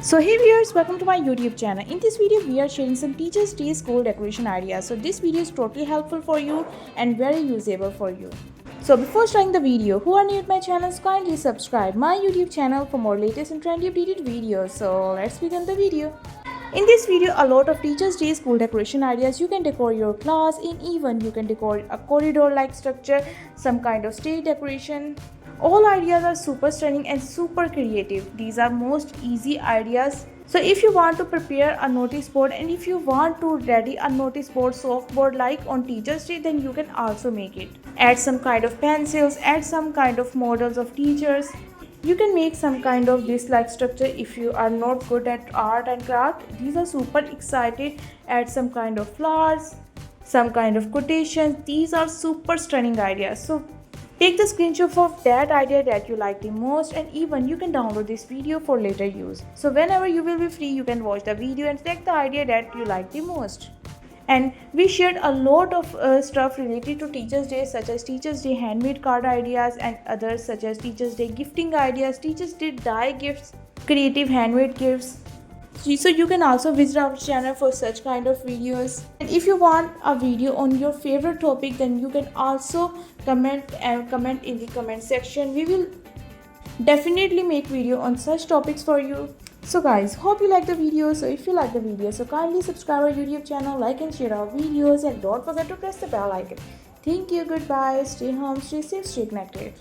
So hey viewers, welcome to my YouTube channel. In this video we are sharing some Teachers Day school decoration ideas. So this video is totally helpful for you and very usable for you. So before starting the video, who are new to my channel, kindly subscribe my YouTube channel for more latest and trendy updated videos. So let's begin the video. In this video, a lot of Teachers Day school decoration ideas. You can decor your class, and even you can decor a corridor like structure, some kind of stage decoration. All ideas are super stunning and super creative. These are most easy ideas. So if you want to prepare a notice board and if you want to ready a notice board soft board like on Teachers Day, then you can also make it. Add some kind of pencils, add some kind of models of teachers. You can make some kind of this like structure if you are not good at art and craft. These are super excited. Add some kind of flowers, some kind of quotations. These are super stunning ideas. So take the screenshot of that idea that you like the most, and even you can download this video for later use. So whenever you will be free, you can watch the video and select the idea that you like the most. And we shared a lot of stuff related to Teachers Day, such as Teachers Day handmade card ideas and others such as Teachers Day gifting ideas, Teachers Day die gifts, creative handmade gifts. So you can also visit our channel for such kind of videos. And if you want a video on your favorite topic, then you can also comment in the comment section. We will definitely make video on such topics for you. So guys, hope you like the video. So if you like the video, so kindly subscribe our YouTube channel, like and share our videos, and don't forget to press the bell icon. Thank you, goodbye, stay home, stay safe, stay connected.